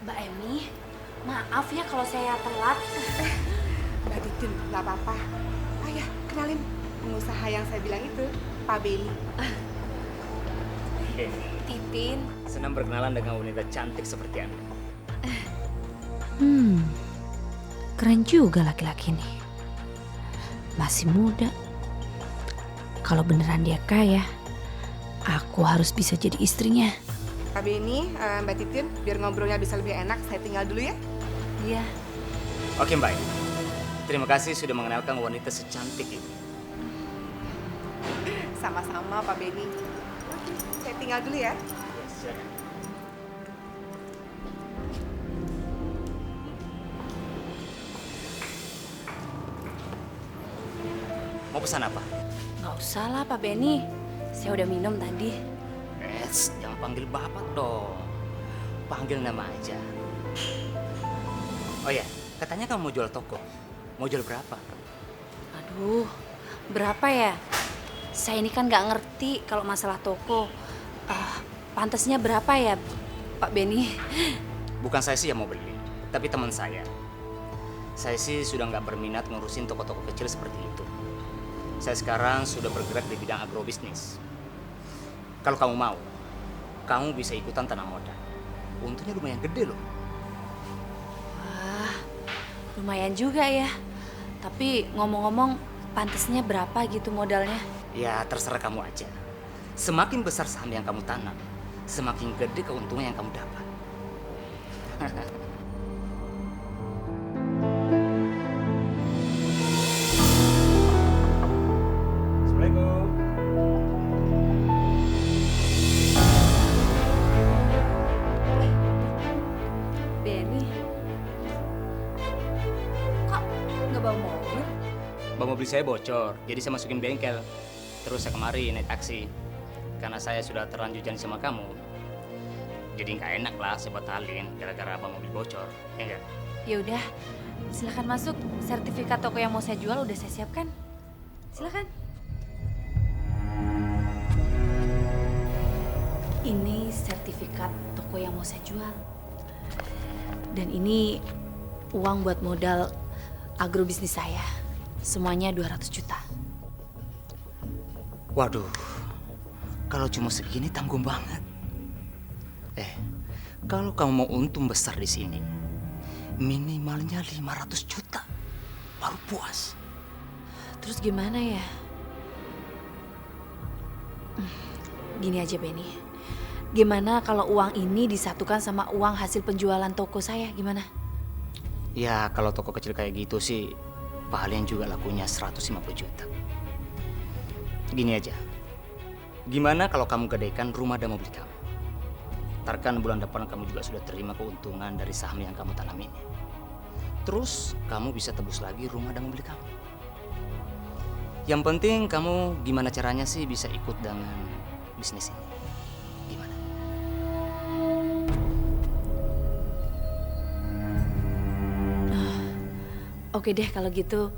Mbak Emi, maaf ya kalau saya telat. Mbak Titin, nggak apa-apa. Ayah, kenalin pengusaha yang saya bilang itu, Pak Beni. Titin. Senang berkenalan dengan wanita cantik seperti Anda. Keren juga laki-laki ini. Masih muda. Kalau beneran dia kaya, aku harus bisa jadi istrinya. Pak Beni, Mbak Titin, biar ngobrolnya bisa lebih enak, saya tinggal dulu ya. Iya. Oke Mbak, terima kasih sudah mengenalkan wanita secantik ini. Sama-sama Pak Beni. Oke, saya tinggal dulu ya. Mau pesan apa? Nggak usah lah Pak Beni. Saya udah minum tadi. Jangan panggil bapak dong. Panggil nama aja. Oh ya, katanya kamu mau jual toko. Mau jual berapa? Aduh, berapa ya? Saya ini kan nggak ngerti kalau masalah toko. Pantasnya berapa ya Pak Beni? Bukan saya sih yang mau beli, tapi teman saya. Saya sih sudah nggak berminat ngurusin toko-toko kecil seperti itu. Saya sekarang sudah bergerak di bidang agrobisnis. Kalau kamu mau, kamu bisa ikutan tanam modal. Untungnya lumayan gede loh. Wah, lumayan juga ya. Tapi ngomong-ngomong, pantasnya berapa gitu modalnya? Ya terserah kamu aja. Semakin besar saham yang kamu tanam, semakin gede keuntungan yang kamu dapat. Assalamualaikum. Beni, kok nggak bawa mobil? Bang mobil saya bocor, jadi saya masukin bengkel. Terus saya kemari naik taksi. Karena saya sudah terlanjur janji sama kamu. Jadi nggak enak lah saya batalin gara-gara abang mobil bocor. Ya enggak? Ya udah, silakan masuk. Sertifikat toko yang mau saya jual udah saya siapkan. Silakan. Ini sertifikat toko yang mau saya jual. Dan ini uang buat modal agrobisnis saya. Semuanya 200 juta. Waduh, kalau cuma segini tanggung banget. Kalau kamu mau untung besar di sini, minimalnya 500 juta, baru puas. Terus gimana ya? Gini aja Benny. Gimana kalau uang ini disatukan sama uang hasil penjualan toko saya, gimana? Ya kalau toko kecil kayak gitu sih, paling juga lakunya 150 juta. Gini aja, gimana kalau kamu gadekan rumah dan mobil kamu? Ntar kan bulan depan kamu juga sudah terima keuntungan dari saham yang kamu tanam ini. Terus kamu bisa tebus lagi rumah dan mobil kamu. Yang penting kamu gimana caranya sih bisa ikut dengan bisnis ini? Gimana? Oke deh kalau gitu,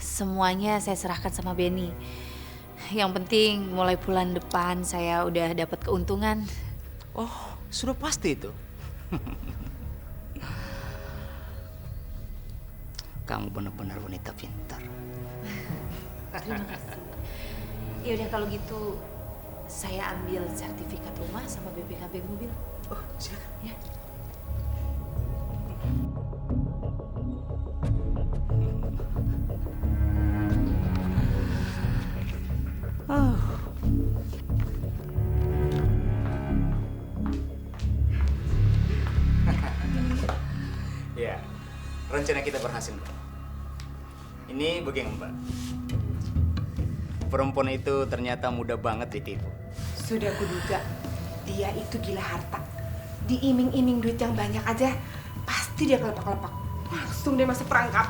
semuanya saya serahkan sama Benny. Yang penting mulai bulan depan saya udah dapat keuntungan. Oh, sudah pasti itu. Kamu benar-benar wanita pintar. Terima kasih. Ya udah kalau gitu saya ambil sertifikat rumah sama BPKB mobil. Oh, silakan. Ya. Ya, rencana kita berhasil, Mbak. Ini bagaimana, Mbak? Perempuan itu ternyata mudah banget ditipu. Sudah kuduga, dia itu gila harta. Diiming-iming duit yang banyak aja, pasti dia kelepak-kelepak. Langsung dia masuk perangkap.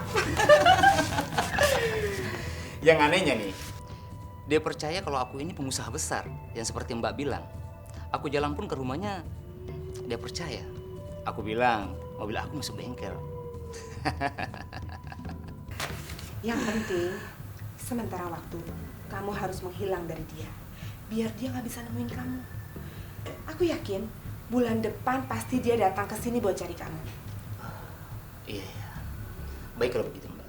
Yang anehnya nih, dia percaya kalau aku ini pengusaha besar, yang seperti Mbak bilang. Aku jalan pun ke rumahnya, dia percaya. Aku bilang, mobil aku masuk bengkel. Yang penting, sementara waktu, kamu harus menghilang dari dia. Biar dia nggak bisa nemuin kamu. Aku yakin, bulan depan pasti dia datang ke sini buat cari kamu. Iya, iya. Baik kalau begitu, Mbak.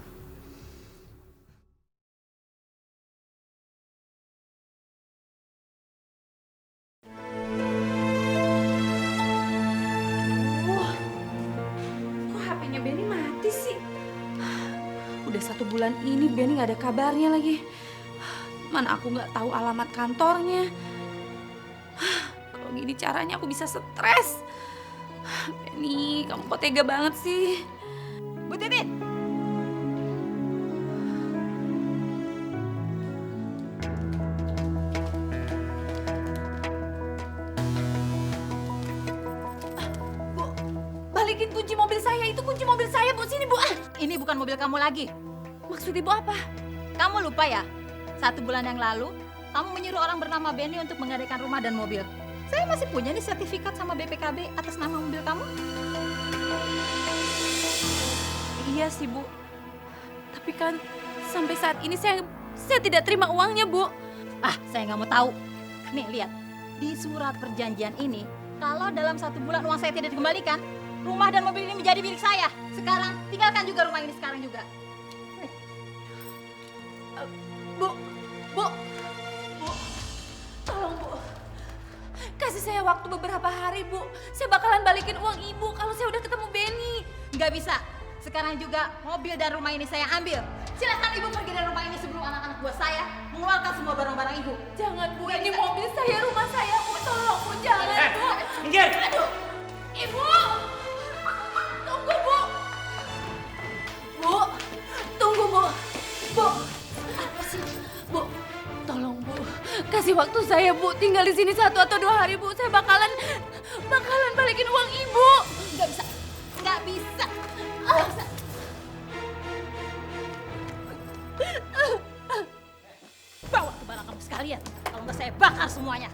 Wah, kok HP-nya Benny mati sih? Udah 1 bulan ini Benny nggak ada kabarnya lagi. Mana aku nggak tahu alamat kantornya. Kalau gini caranya aku bisa stres. Benny, kamu kok tega banget sih? Bu Titin! Bu, balikin kunci mobil saya. Itu kunci mobil saya, Bu. Sini, Bu. Ini bukan mobil kamu lagi. Maksud Ibu apa? Kamu lupa ya? 1 bulan yang lalu, kamu menyuruh orang bernama Benny untuk menggadaikan rumah dan mobil. Saya masih punya nih sertifikat sama BPKB atas nama mobil kamu. Iya sih, Bu. Tapi kan sampai saat ini saya tidak terima uangnya, Bu. Ah, saya nggak mau tahu. Nih, lihat. Di surat perjanjian ini, kalau dalam 1 bulan uang saya tidak dikembalikan, rumah dan mobil ini menjadi milik saya. Sekarang, tinggalkan juga rumah ini sekarang juga. Bu, Bu, Bu, tolong Bu, kasih saya waktu beberapa hari Bu. Saya bakalan balikin uang Ibu kalau saya udah ketemu Benny. Nggak bisa. Sekarang juga mobil dan rumah ini saya ambil. Silakan ibu pergi dari rumah ini sebelum anak-anak buah saya mengeluarkan semua barang-barang ibu. Jangan Bu, ini mobil saya, rumah saya Bu. Tolong Bu, jangan Bu. Minggir! Aduh, Ibu, tunggu Bu. Bu, tunggu Bu. Bu, apa sih? Bu, tolong Bu, kasih waktu saya Bu. Tinggal di sini 1 atau 2 hari Bu. Saya bakalan balikin uang Ibu. Nggak bisa. Nggak bisa. Nggak bisa. Bawa ke barang kamu sekalian. Kalau nggak saya bakar semuanya.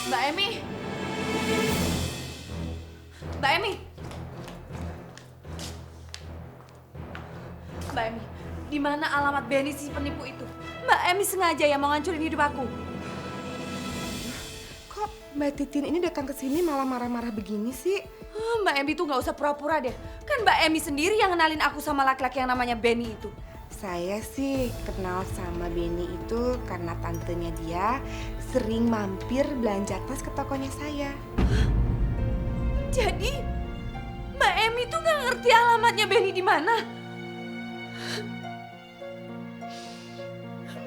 Mbak Emi. Mbak Emi. Mbak Emi, di mana alamat Benny si penipu itu? Mbak Emi sengaja ya mau ngancurin hidup aku. Kok Mbak Titin ini datang ke sini malah marah-marah begini sih? Mbak Emi tuh nggak usah pura-pura deh. Kan Mbak Emi sendiri yang kenalin aku sama laki-laki yang namanya Benny itu. Saya sih kenal sama Benny itu karena tantenya dia sering mampir belanja tas ke tokonya saya. Jadi Mbak Emi tuh nggak ngerti alamatnya Benny di mana.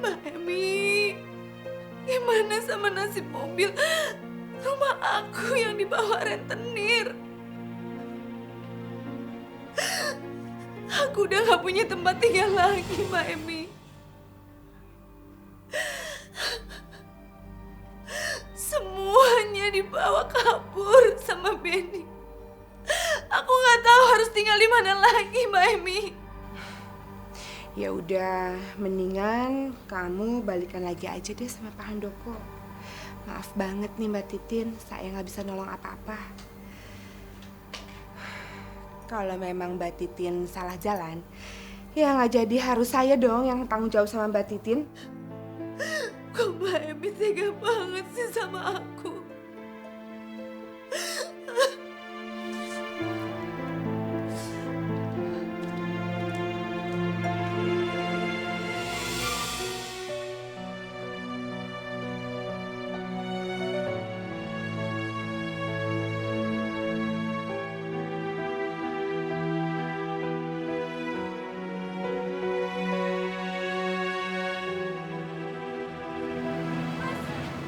Mbak Emi, gimana sama nasib mobil rumah aku yang dibawa rentenir? Aku udah gak punya tempat tinggal lagi, Mbak Emi. Semuanya dibawa kabur sama Benny. Aku gak tahu harus tinggal di mana lagi, Mbak Emi. Ya udah, mendingan kamu balikan lagi aja deh sama Pak Handoko. Maaf banget nih Mbak Titin, saya nggak bisa nolong apa-apa. Kalau memang Mbak Titin salah jalan, ya nggak jadi harus saya dong yang tanggung jawab sama Mbak Titin. Kok Mbak Emi tega banget sih sama aku?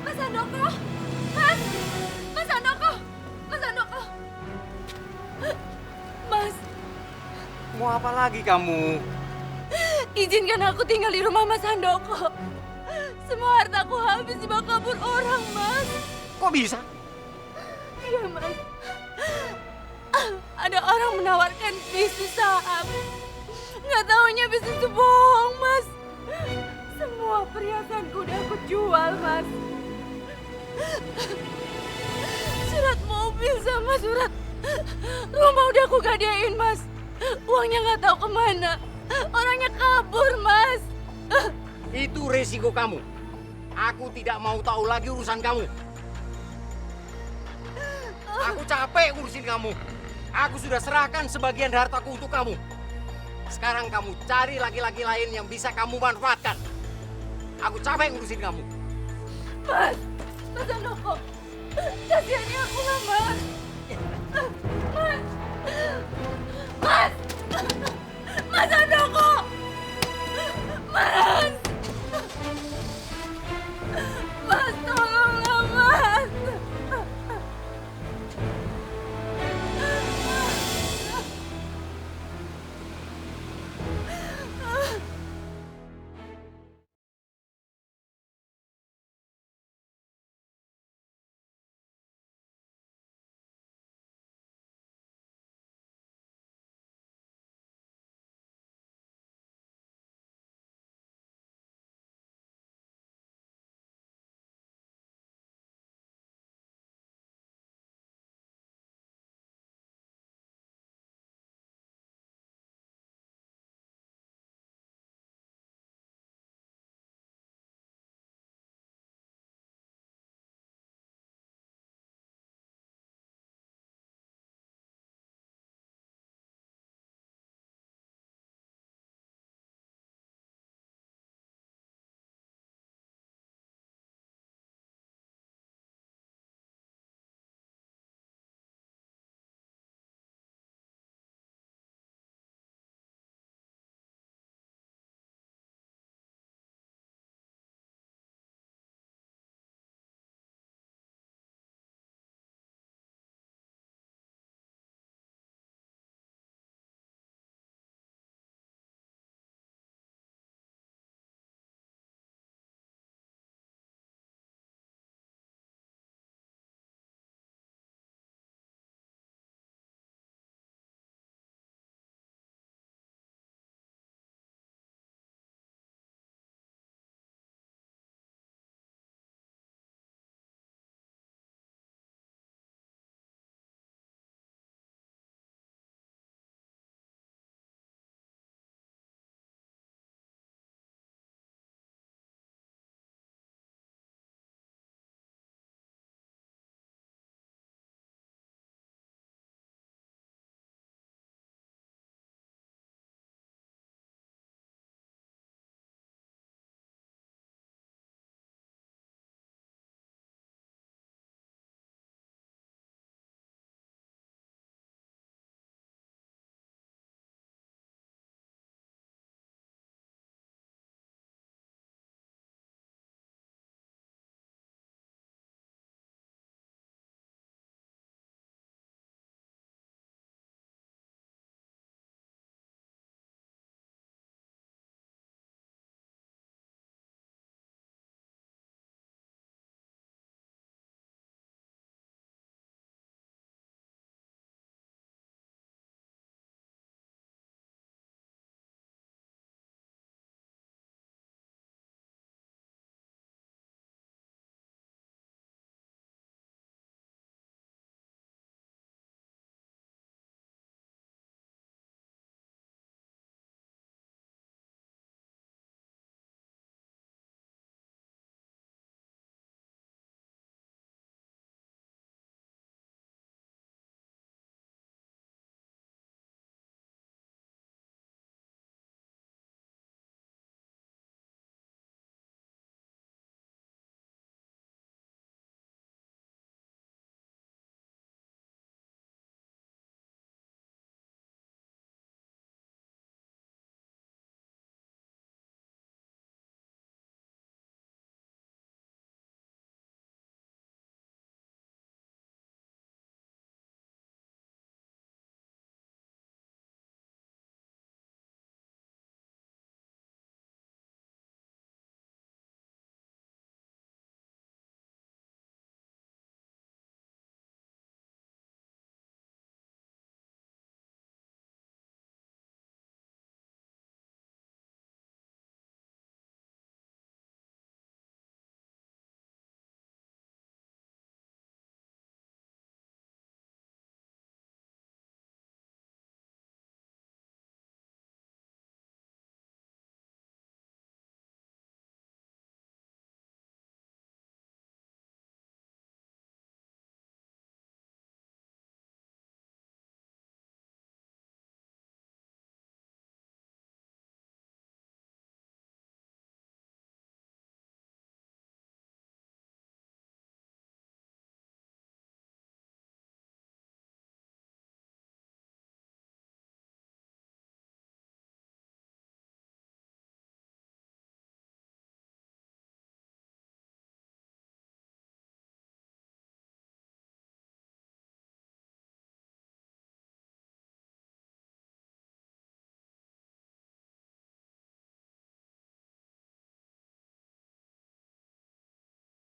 Mas Handoko! Mas Handoko! Mas Handoko! Mas, Mau apa lagi kamu? izinkan aku tinggal di rumah Mas Handoko. Semua hartaku habis dibawa kabur orang, Mas. Kok bisa? Iya, Mas. Ada orang menawarkan bisnis saham. Nggak taunya bisnis itu bohong, Mas. Semua perhiasanku udah aku jual, Mas. Surat mobil sama surat rumah udah aku gadein, Mas. Uangnya nggak tahu kemana. Orangnya kabur, Mas. Itu resiko kamu. Aku tidak mau tahu lagi urusan kamu. Aku capek ngurusin kamu. Aku sudah serahkan sebagian hartaku untuk kamu. Sekarang kamu cari laki-laki lain yang bisa kamu manfaatkan. Aku capek ngurusin kamu. Mas, Mas Handoko, kasihani aku lah, Mas. Mas, Mas, Mas Handoko, Mas.